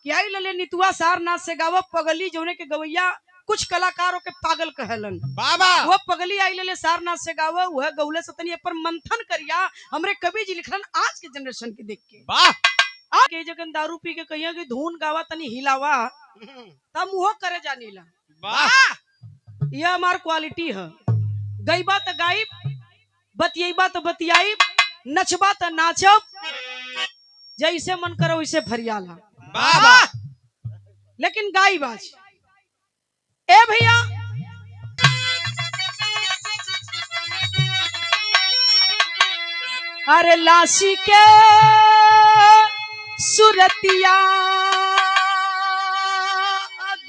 क्या लले नितुआ सारनाथ से गाव पगली जौने के गवैया कुछ कलाकारों के पागल कहलन बाबा वो पगली आई लले सारनाथ से गाव वह गौले सतनी पर मंथन करिया हमरे कवि जी लिखलन आज के जनरेशन के देख के वाह आज के जगन दारू पी के कहिया कि धून गावा तनी हिलावा तब वो करे जानीला वाह यह हमार क्वालिटी है गईबा तो गायब बतियाईबा तो बतियाईब नचबा तो नाचब जैसे मन करो वैसे फरियाला बाबा लेकिन गाई बाज ए भैया अरे लाशी के सुरतिया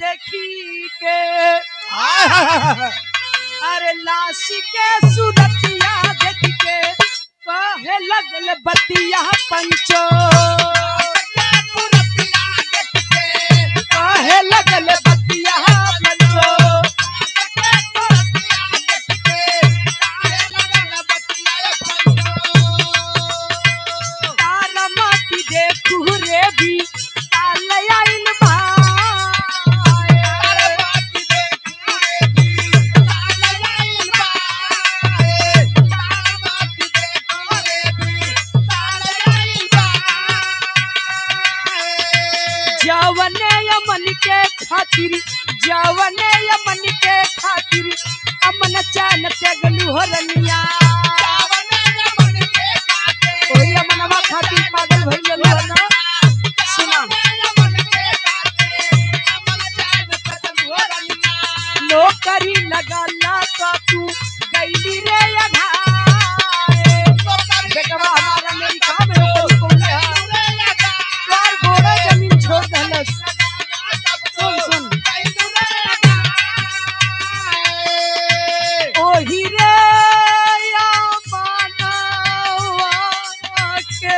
देखी के अरे लाशी के सुरतिया देखी के कहे लगल बतिया पंचो कहे लगल बतिया पंचो तारा माटी देखू रे भी ताल आइल जवने यमन के खातिर जवने यमन के खातिर अमन चान तेगलू हरनिया ओही अमनवा खातिर पागल भइल ना सुना नौकरी लगला तो तू गईली रे अघाए बेटवा हमारा अमेरिका में नौकरी कोले है यार गोड़ा जमीन छोड़ दहलस सुन सुन ओही रे या मानवा के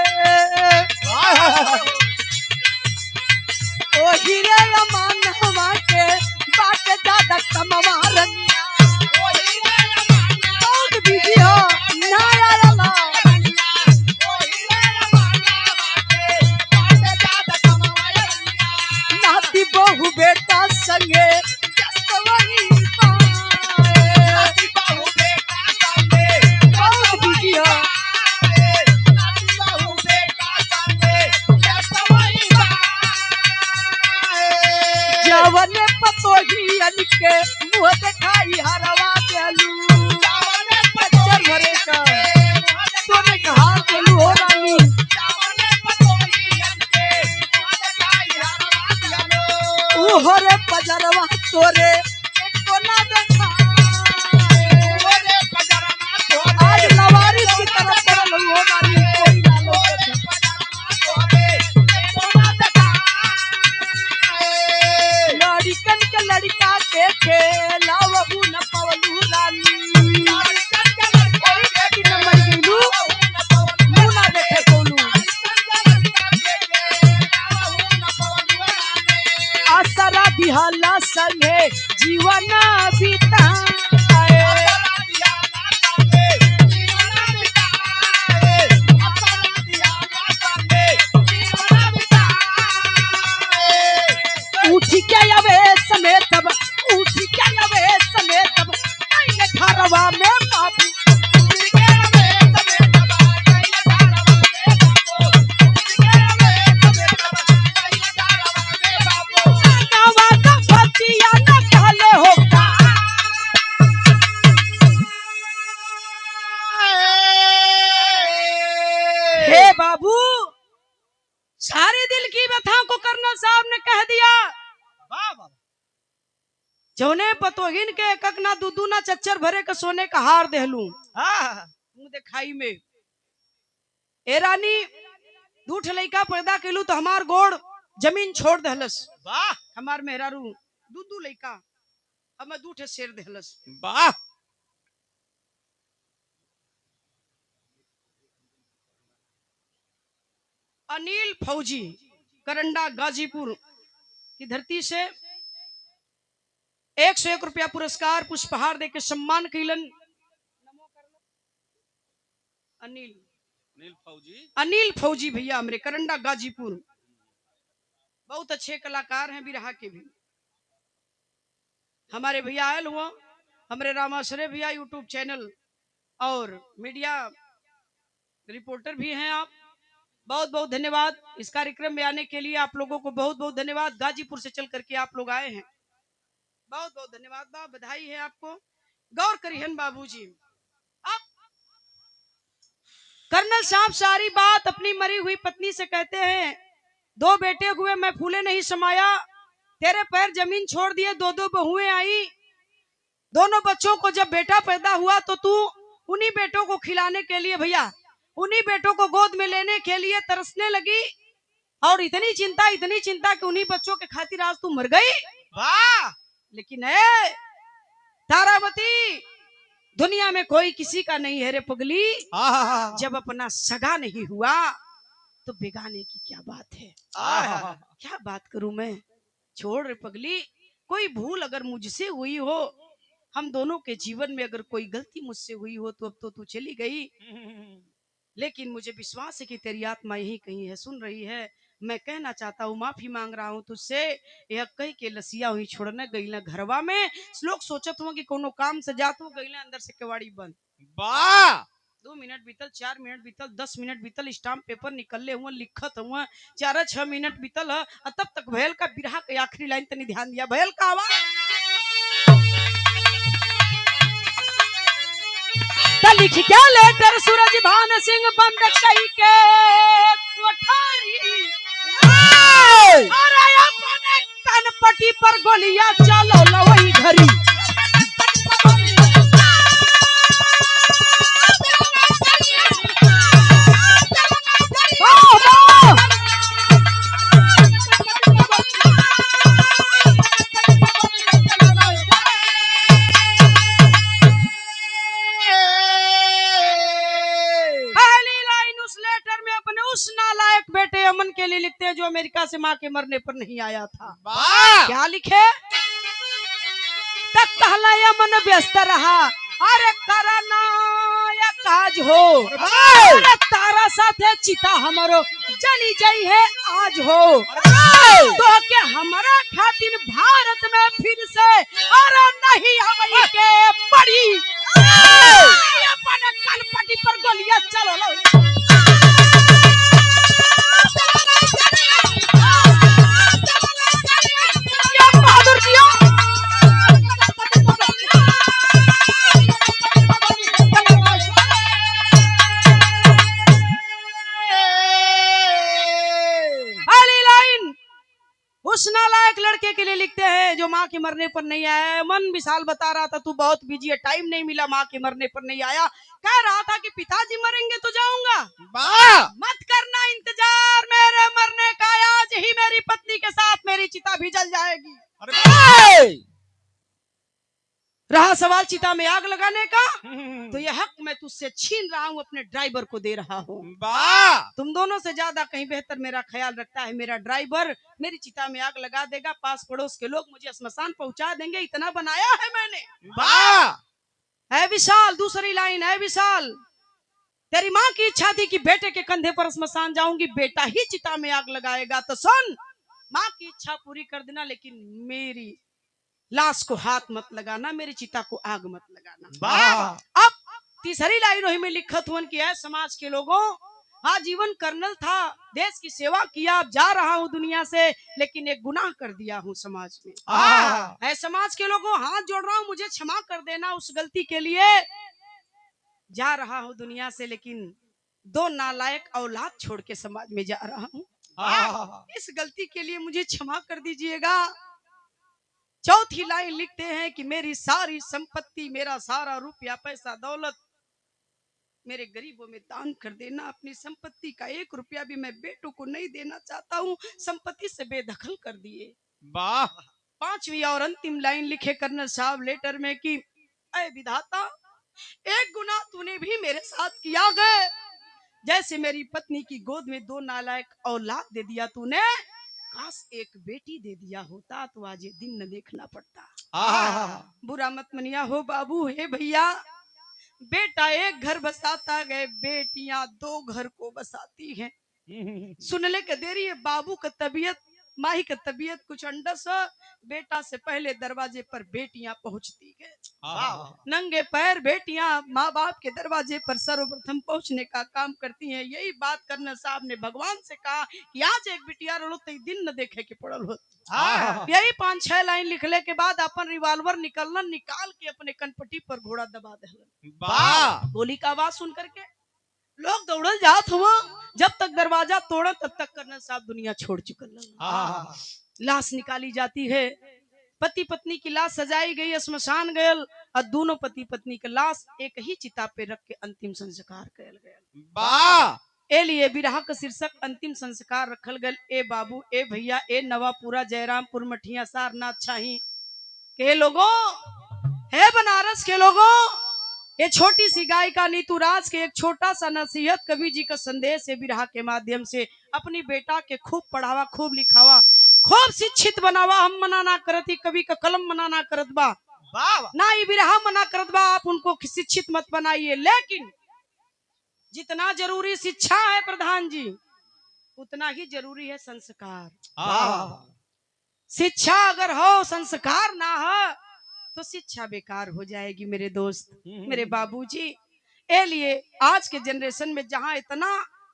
ओही रे या मानवा के बात ज्यादा कमवा रनिया बहुत बिजी हो ना यारला नाती बहु बेटा संगे जसवनी बहुत बिजी हो जवने पतोहियन के मुँह दिखाई हरवा देलू बच्चर भरे का तोने कहा देलू हो रानी उहरे पजरवा तोरे एको ना देखा आज लवारिस की तरफ पड़ल हो रानी कोई ना लोके लड़कन के लड़का के खेला वहू न पवलू रानी कोई बेटी न मर गईलू मुँह ना देखे कोलू असरा दिहाला संगे जीवन बिताए उठ के आवे समेत तब उठ के आवे समेत तब आइले घरवा में बाबू नवा का फतिया न कहले हो का हे बाबू सारे दिल की व्यथा को कर्नल साहब ने कह दिया जौने पतोहिन के एकक ना दूधू ना चच्चर भरे के सोने का हार देहलू मुंह दिखाई में ए रानी दूठ लइका पैदा केलू तो हमार गोड़ जमीन छोड़ दहलस वाह हमार मेहरारू दूधू लइका हमें दूठे शेर दहलस वाह अनिल फौजी करंडा गाजीपुर की धरती से 101 रुपया पुरस्कार पुष्पहार दे के सम्मान कैलन अनिल फौजी भैया हमरे करंडा गाजीपुर बहुत अच्छे कलाकार हैं बिरहा के भी। हमारे भैया आयल हुआ, हमारे रामाश्रय भैया यूट्यूब चैनल और मीडिया रिपोर्टर भी हैं आप। बहुत बहुत धन्यवाद इस कार्यक्रम में आने के लिए। आप लोगों को बहुत बहुत धन्यवाद। गाजीपुर से चल करके आप लोग आए हैं, बहुत बहुत धन्यवाद बा, बधाई है आपको। गौर करिहन बाबूजी, अब कर्नल साहब सारी बात अपनी मरी हुई पत्नी से कहते हैं। दो बेटे हुए मैं फूले नहीं समाया, तेरे पैर जमीन छोड़ दिए, दो दो बहुएं आई। दोनों बच्चों को जब बेटा पैदा हुआ तो तू उन्हीं बेटों को खिलाने के लिए भैया, उन्हीं बेटों को गोद में लेने के लिए तरसने लगी। और इतनी चिंता कि उन्हीं बच्चों के खातिर आज तू मर गई। वाह! लेकिन है तारावती, दुनिया में कोई किसी का नहीं है रे पगली। जब अपना सगा नहीं हुआ तो बेगाने की क्या बात है। क्या बात करूं मैं, छोड़ रे पगली। कोई भूल अगर मुझसे हुई हो, हम दोनों के जीवन में अगर कोई गलती मुझसे हुई हो तो अब तो तू चली गई। लेकिन मुझे विश्वास है कि तेरी आत्मा यही कहीं है, सुन रही है। मैं कहना चाहता हूँ, माफी मांग रहा हूँ तुझसे। यह कही के लसिया हुई छोड़ने गई ना घरवा में। लोग सोचत हुआ कि कोनो काम से जात हो, गई अंदर से केवाड़ी बंद। वाह! 2 मिनट बीतल, 4 मिनट बीतल, 10 मिनट बीतल, स्टाम्प पेपर निकलले हुआ, लिखत हुआ, 4-6 मिनट बीतल है। तब तक भयल का बिरहा के आखिरी लाइन तनी ध्यान दिया। भयल का आवाज लिख क्या लेटर सूरज भान सिंह बंद कही के कोठारी। अरे अपने कनपटी पर गोलियां चलो लवई घरी। उस नालायक बेटे अमन के लिए लिखते हैं जो अमेरिका से मां के मरने पर नहीं आया था। क्या लिखे? तक कहला अमन व्यस्त रहा, अरे करना या काज हो, अरे तारा साथे चिता हमारो जली जाई है आज हो। तो के हमारा खातिर भारत में फिर से अरे नहीं हवई के पड़ी। अपने कनपटी पर गोलियां चलो लो। उस नालायक लड़के के लिए लिखते हैं जो माँ के मरने पर नहीं आया। मन विशाल बता रहा था तू बहुत बिजी है, टाइम नहीं मिला, माँ के मरने पर नहीं आया। कह रहा था कि पिताजी मरेंगे तो जाऊंगा, मत करना इंतजार मेरे मरने का, आज ही मेरी पत्नी के साथ मेरी चिता भी जल जाएगी। रहा सवाल चिता में आग लगाने का, तो यह हक मैं तुझसे छीन रहा हूँ, अपने ड्राइवर को दे रहा हूँ। तुम दोनों से ज्यादा कहीं बेहतर मेरा ख्याल रखता है मेरा ड्राइवर। मेरी चिता में आग लगा देगा, पास पड़ोस के लोग मुझे श्मशान पहुंचा देंगे, इतना बनाया है मैंने। है विशाल, दूसरी लाइन है विशाल, तेरी माँ की इच्छा थी कि बेटे के कंधे पर श्मशान जाऊंगी, बेटा ही चिता में आग लगाएगा। तो सुन, माँ की इच्छा पूरी कर देना, लेकिन मेरी लाश को हाथ मत लगाना, मेरी चिता को आग मत लगाना। अब तीसरी लाइन वही में लिखत हुआ कि है समाज के लोगों, हाँ जीवन कर्नल था, देश की सेवा किया, अब जा रहा हूँ दुनिया से, लेकिन एक गुनाह कर दिया हूँ समाज में। है समाज के लोगों, हाथ जोड़ रहा हूँ, मुझे क्षमा कर देना उस गलती के लिए। जा रहा हूँ दुनिया से, लेकिन 2 नालायक औलाद छोड़ के समाज में जा रहा हूँ, इस गलती के लिए मुझे क्षमा कर दीजिएगा। चौथी लाइन लिखते हैं कि मेरी सारी संपत्ति, मेरा सारा रुपया पैसा दौलत मेरे गरीबों में दान कर देना। अपनी संपत्ति का 1 रुपया भी मैं बेटों को नहीं देना चाहता हूँ, संपत्ति से बेदखल कर दिए। वाह! 5वीं और अंतिम लाइन लिखे कर्नल साहब लेटर में कि ऐ विधाता, एक गुनाह तूने भी मेरे साथ किया गए, जैसे मेरी पत्नी की गोद में 2 नालायक औलाद दे दिया तूने, काश एक बेटी दे दिया होता तो आज ये दिन न देखना पड़ता। बुरा मत मनिया हो बाबू। हे भैया, बेटा एक घर बसाता गए, बेटियां 2 घर को बसाती हैं। सुनने के देरी है, बाबू का तबीयत माही का तबीयत कुछ अंडस है, बेटा से पहले दरवाजे पर बेटियां पहुंचती है। नंगे पैर बेटियां माँ बाप के दरवाजे पर सर्वप्रथम पहुंचने का काम करती हैं। यही बात कर्नल साहब ने भगवान से कहा कि आज एक बिटिया रहो तो दिन न देखे के पड़ल हो। यही 5-6 लाइन लिखले के बाद अपन रिवॉल्वर निकाल के अपने कनपट्टी पर घोड़ा दबा दे। गोली का आवाज सुन करके लोग दौड़ल जात हुआ। जब तक दरवाजा तोड़ा तब तक कर्नल साहब दुनिया छोड़ चुकल। लाश निकाली जाती है। पति पत्नी की लाश सजाई गई, श्मशान गयल और दोनों पति पत्नी के लाश एक ही चिता पे रख के अंतिम संस्कार कयल गयल। ए लिए बिरहा का शीर्षक अंतिम संस्कार रखल गल। ए बाबू, ए भैया, ए नवापुरा, जयरामपुर, मठिया, सारनाथ, छाही के लोगों, है बनारस के लोगों, ये छोटी सी गायिका नीतू राज के एक छोटा सा नसीहत कवि जी का संदेश है बिरहा के माध्यम से। अपनी बेटा के खूब पढ़ावा, खूब लिखावा, खूब शिक्षित बनावा। हम मना ना करती, कवि का कलम मना ना करत बा, ना ये बिरहा मना करत बा, आप उनको शिक्षित मत बनाइए। लेकिन जितना जरूरी शिक्षा है प्रधान जी, उतना ही जरूरी है संस्कार। शिक्षा अगर हो, संस्कार ना हो तो शिक्षा बेकार हो जाएगी मेरे दोस्त, मेरे बाबूजी। ए लिए आज के जनरेशन में जहां इतना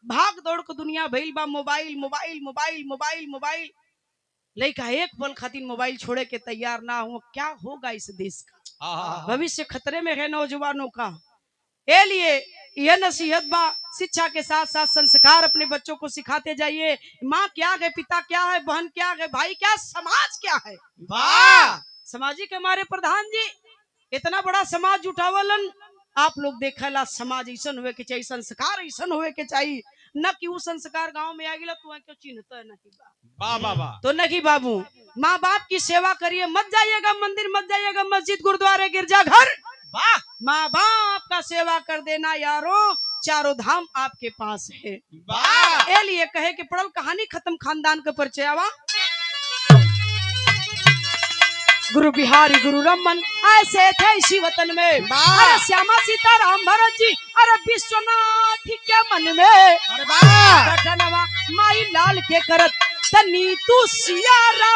भाग दौड़ को दुनिया भइल बा, mobile mobile mobile mobile mobile, लड़का एक पल खातिर मोबाइल छोड़े के तैयार ना हो, क्या होगा इस देश का? भविष्य खतरे में है नौजवानों का। ए लिए यह नसीहत बा, शिक्षा के साथ साथ संस्कार अपने बच्चों को सिखाते जाइए। माँ क्या है, पिता क्या है, बहन क्या है, भाई क्या, समाज क्या है। सामाजिक हमारे प्रधान जी इतना बड़ा समाज जुटावलन। आप लोग देखला समाज ऐसा हुए के चाहिए, संस्कार ऐसा हुए के चाहिए, न कि वो संस्कार गांव में आ गया तू क्यों चिन्हता नहीं। तो नहीं बाबू, माँ बाप की सेवा करिए, मत जाइएगा मंदिर, मत जाइएगा मस्जिद, गुरुद्वारे, गिरजाघर। माँ बाप का सेवा कर देना यारों, चारों धाम आपके पास है। ए लिए कहे कि पढ़ल कहानी खत्म, खानदान का परिचय आवा। गुरु बिहारी गुरु रमन ऐसे थे इसी वतन में। अरे श्यामा सीताराम भरत जी, अरे विश्वनाथ के मन में। माई लाल के करत तनी तू सिया राम